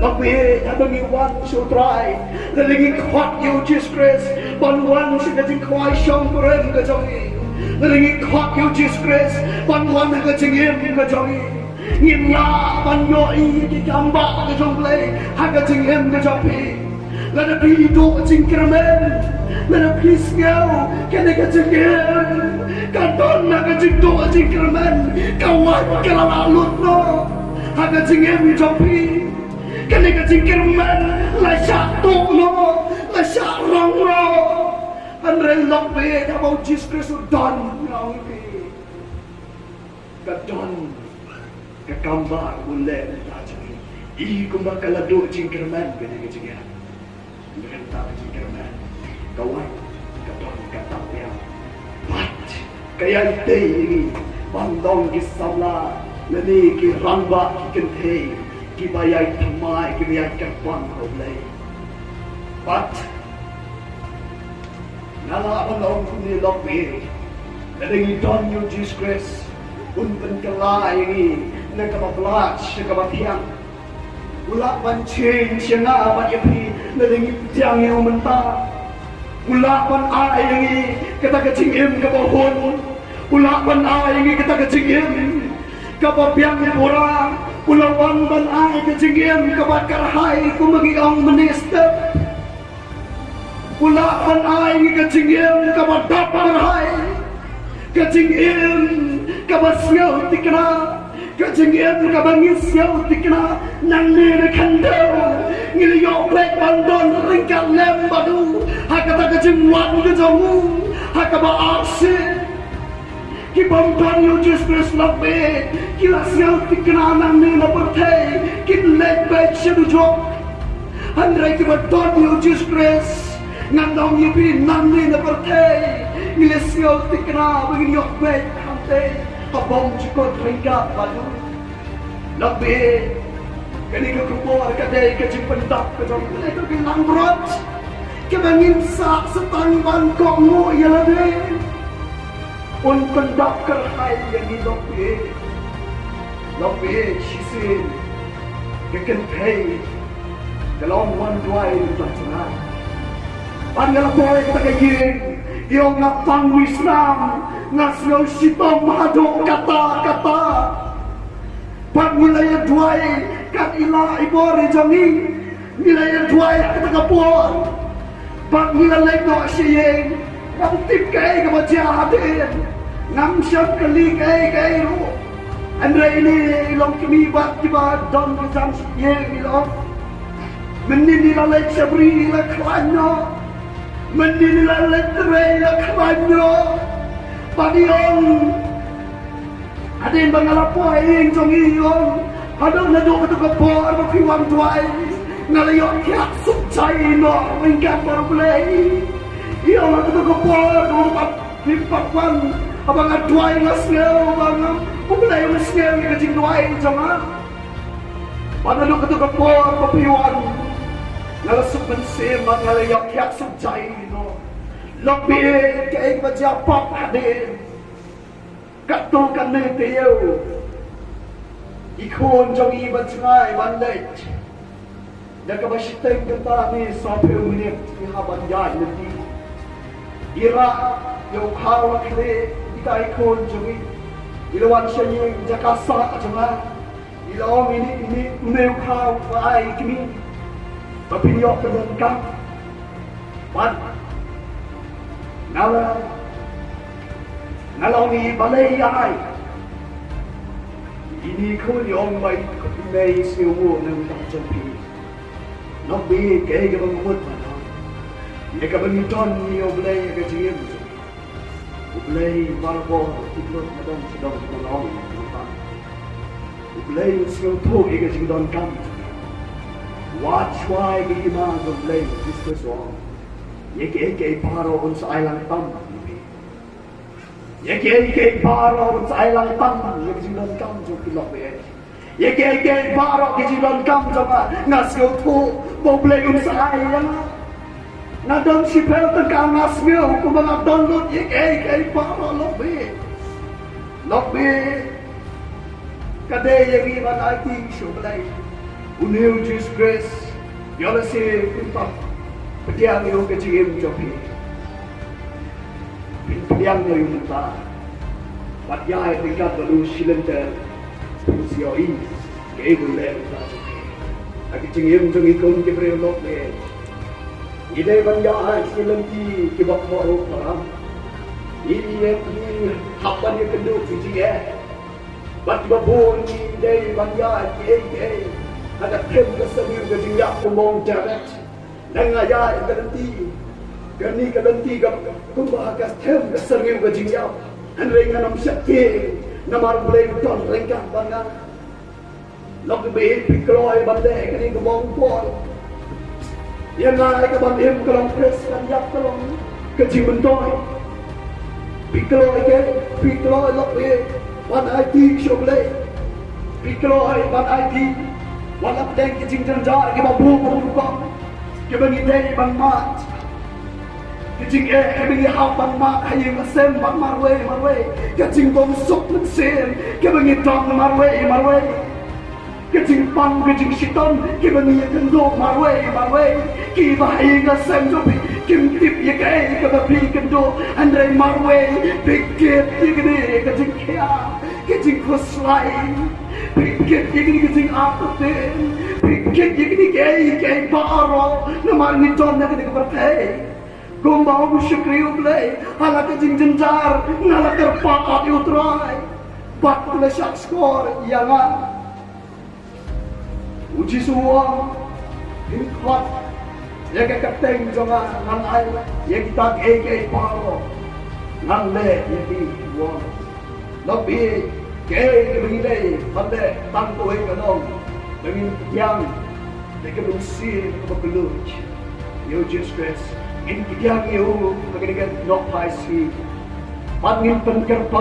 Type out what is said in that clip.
Tapi ada ni one U Trai, dan lagi khot U Jesus, bantuan sudah jingkwai syong perem ke jongi, dan lagi khot U Jesus, bantuan ke jingim ke jongi, ngimla banjoi di kambah ke jonglei, haga jingim ke jongi, lada pido jingkermen, lada pisngau kena ke jingim, kadon nak ke jingdo jingkermen, kawan kelala lutno, haga jingim jongi. Kena kecingkirman la syatuk lo, la syarong lo. Andre lebih abau Jesus Kristus don ngau ipi. Kadon ke kambah boleh tak jadi. I kumbak kaladu cingkirman kena kecingkiran. Bukan tak cingkirman. Kawan kadon kata yang bat kaya itu ini bandong kisahlah lani ki ramba ki kentei. Kibayay tamay, kibayay kapang roblay. But, nalaman ni Lopi, nadang idon yung Jesus Christ, unpan kalay ni, nagkabablat, nagkabatiang. Wala man change siya nga, yapi, nadang iptiang yung manta. Wala man ay yung katagachingim kabahon. Wala man ay yung katagachingim kababiang pura. Ulawan ban ay kejingim kabakarhay kumagiang minister. Ulawan ay kejingim kabadaparhay. Kejingim kabasyaw tikna. Kejingim kabangisyaw tikna. Nang nirikandau ngiliyok lek bandon ringkat lembadu. Hakata kejingwan kejamu. Hakaba aksir. Kibampan yung Jesus Christ labi, kilasyaw tiknanan nila pertay, kinlegbet siya dujok. Andray kibadon yung Jesus Christ, ngandong yung nila pertay, kilasyaw tikna, bagin yung bet hantay, habang chikot ringkat balu. Labi, kanina kupor kaday kajipandap kajong, ito kinangbrot, kibangin sa tangban ko mo yalabi. Unpandap kerhai yang di Lopi, shisin, kekentei, dalam wanduai bacaan. Panggalapoy kita kaging, yung ngapang wisdom, ngasyaw sitong mahadok kata-kata. Pagmilaya duai, kat ila ibori jangi, milaya duai kita kapur. Pagmilaya no siyeng, kaptip kay kabajahatin. Ngam siyap kali kay ro. Andre ini ilong kimibat kibat don kejam siyeng ilong. Menini lalek sabri ila klanyo. Menini lalek terai ila klanyo. Padiong adin bangalapoy ing jong iyong. Hadong nadok ito kapor makiwang tuay. Ngalayok kiyak subchay no. Ringkat barulay. Iyong ito kapor Pipakwan abang aduay ngasngaw abang pumulay ngasngaw yung kajing duay jangan panalo ka ito kapor papiwan nalasok bensim at ngalayak-yak subjay no labi kaya majapap hadin kato ka na itiyo ikon jong iban sangay banday nagkabasitay kata ni sa peunit ihaban yan nanti ira yung hawak kali kita ikon jungi ilawan siya yung jakasa junga ilawang ini umew haw ay kimi papinyok ka ng kang pan ngalaw ni balay ay ini ko yung may siyo mo ng takjampi nabi kaya ka bang umot man ikabangiton niyo balay agajiyem Ublay marbo tiklot madam sedang menolong kita. Ublay siyo to ega jingdon kam. Watch why gima ublay discuss on. Yeke paro on sa island tam. Yeke paro on sa island tam. Yeke jingdon kam jo kilok be. Yeke paro ke jingdon kam jo ngasyo to ublay on sa island. Nadang si Pel tengkang ngasmil kung mga download kay para lobe kadaya yung iman ating syublay Uniu Jesus Christ, Yola si Kuntap, Pediang yung kajingim jopi. Pediang yung mata. Padyay tingkat balu silenter, Sioi, kaya gulay mata jopi. Kajingim jong ikon kibrelok le. Ide banyak silenti kibak moro param. Ini yang hapan yang kedua fiji Bat babon ide banyak kaya. Ada kem kesenir ke jinggap kumong jarak dan ngaya ganti gani ganti gap kumbahagas kem kesenir ke jinggap dan rengan am syakti namar bleng ton rengkah bangan log be pikloi bande gani kumong pol yang ngai ke bandem kelong pres kan yak kelong ke jimentoy pikloi log be ban IT shoble pikloi ban IT walau deng kecing jenjar kita belum buka kita ngidei bang mat kecing bagi hau bang mat hayu masem bang marwe kecing bom sok masem kita ngidong marwe kecing pang kecing shiton kita ngidong marwe kita hayu masem jopi kim tip ye kai kita beli kendo andre marwe pikir ye gede kecing kia kecing kuslai pikir ye kecing apa ten pikir ye kay paralok namar ni ton na kede kapartay Kynmaw syukri ublay ala kecing jenjar nala kerpakat U Trai bat kule syak skor yangan uji suwa in khot ya ke kapteng jonga nang ai ya kita kay paralok nang le ye di won lebih kay begini bande tangko he kanong dengan yang mereka berusia bergelut you just stress in yang you mereka nak pasti pangin pengkerpa